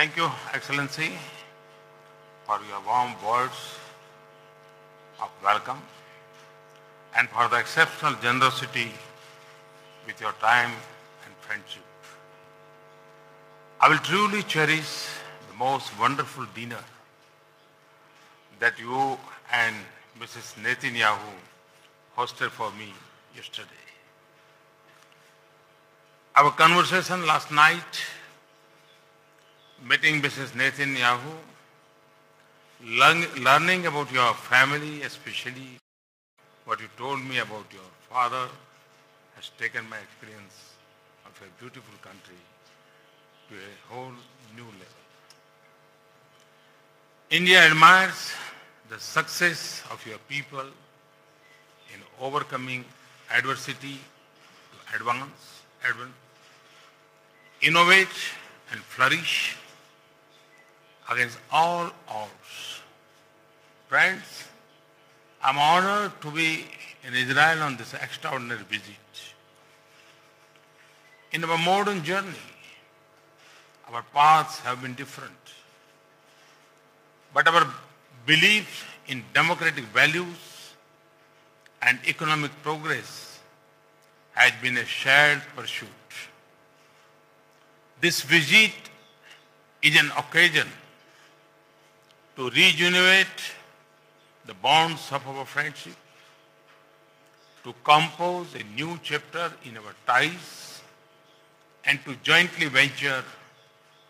Thank you, Excellency, for your warm words of welcome and for the exceptional generosity with your time and friendship. I will truly cherish the most wonderful dinner that you and Mrs. Netanyahu hosted for me yesterday. Our conversation last night, meeting Mrs. Netanyahu, learning about your family, especially what you told me about your father, has taken my experience of a beautiful country to a whole new level. India admires the success of your people in overcoming adversity to advance, innovate and flourish against all odds. Friends, I'm honored to be in Israel on this extraordinary visit. In our modern journey, our paths have been different, but our belief in democratic values and economic progress has been a shared pursuit. This visit is an occasion to rejuvenate the bonds of our friendship, to compose a new chapter in our ties, and to jointly venture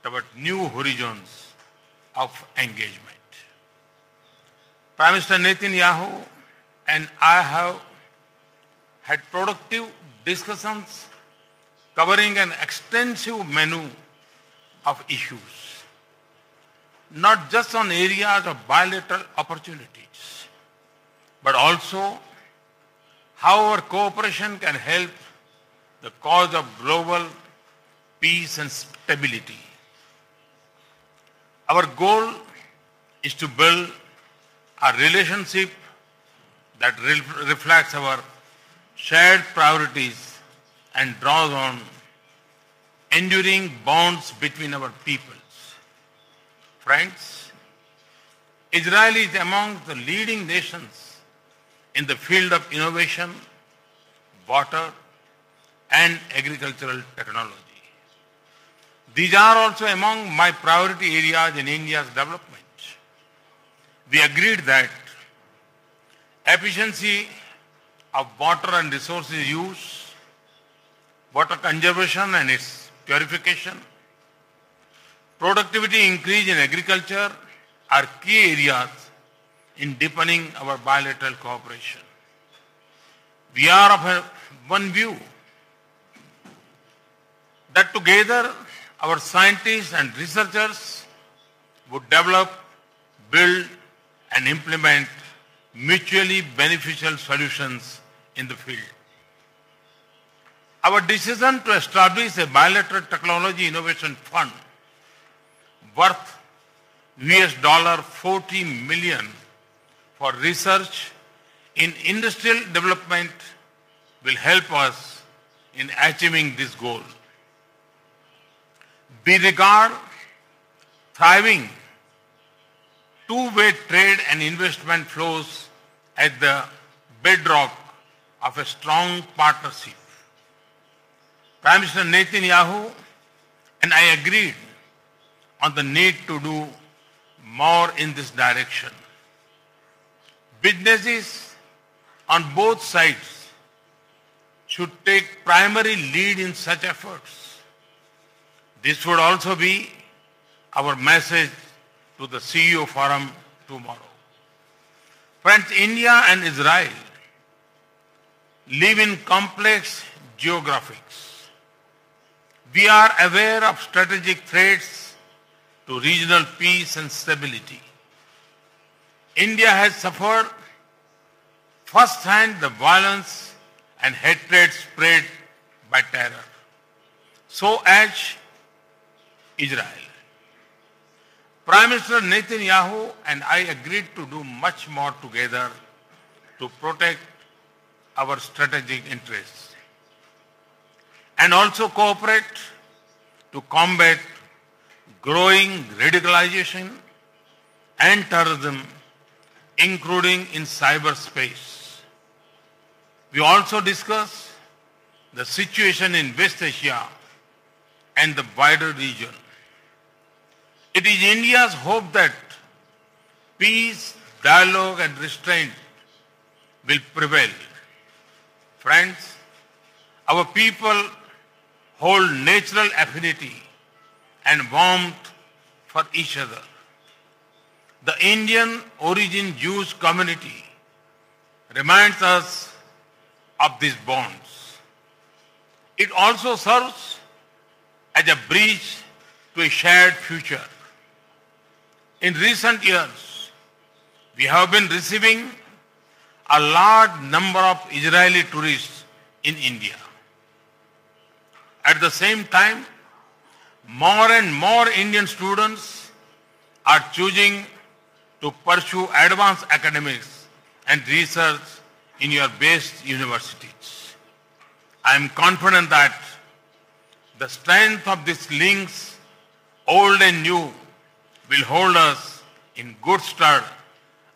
toward new horizons of engagement. Prime Minister Netanyahu and I have had productive discussions covering an extensive menu of issues, not just on areas of bilateral opportunities, but also how our cooperation can help the cause of global peace and stability. Our goal is to build a relationship that reflects our shared priorities and draws on enduring bonds between our peoples. Friends, Israel is among the leading nations in the field of innovation, water, and agricultural technology. These are also among my priority areas in India's development. We agreed that efficiency of water and resources use, water conservation and its purification, productivity increase in agriculture are key areas in deepening our bilateral cooperation. We are of one view that together our scientists and researchers would develop, build, and implement mutually beneficial solutions in the field. Our decision to establish a bilateral technology innovation fund worth $40 million for research in industrial development will help us in achieving this goal. We regard thriving two-way trade and investment flows as the bedrock of a strong partnership. Prime Minister Netanyahu and I agreed on the need to do more in this direction. Businesses on both sides should take primary lead in such efforts. This would also be our message to the CEO Forum tomorrow. Friends, India and Israel live in complex geographies. We are aware of strategic threats to regional peace and stability. India has suffered first-hand the violence and hatred spread by terror. So as Israel. Prime Minister Netanyahu and I agreed to do much more together to protect our strategic interests and also cooperate to combat growing radicalization and terrorism, including in cyberspace. We also discussed the situation in West Asia and the wider region. It is India's hope that peace, dialogue and restraint will prevail. Friends, our people hold natural affinity and warmth for each other. The Indian origin Jewish community reminds us of these bonds. It also serves as a bridge to a shared future. In recent years, we have been receiving a large number of Israeli tourists in India. At the same time, more and more Indian students are choosing to pursue advanced academics and research in your best universities. I am confident that the strength of these links, old and new, will hold us in good stead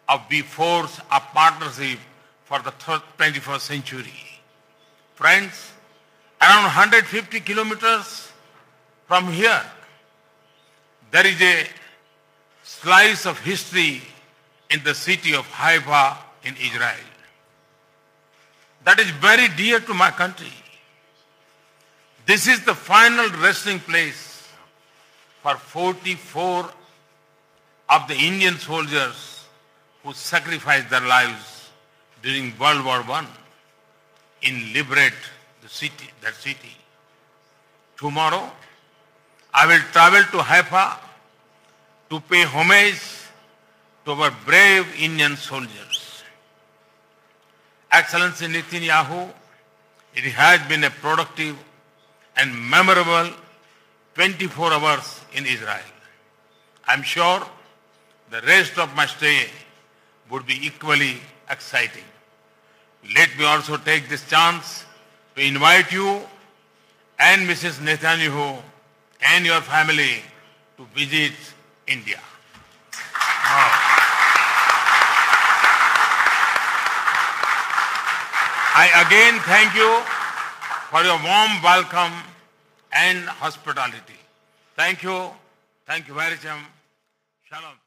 as we forge a partnership for the 21st century. Friends, around 150 kilometers from here, there is a slice of history in the city of Haifa in Israel. That is very dear to my country. This is the final resting place for 44 of the Indian soldiers who sacrificed their lives during World War I in liberate the city, that city. Tomorrow, I will travel to Haifa to pay homage to our brave Indian soldiers. Excellency Netanyahu, it has been a productive and memorable 24 hours in Israel. I am sure the rest of my stay would be equally exciting. Let me also take this chance to invite you and Mrs. Netanyahu and your family to visit India. I again thank you for your warm welcome and hospitality. Thank you. Thank you very much. Shalom.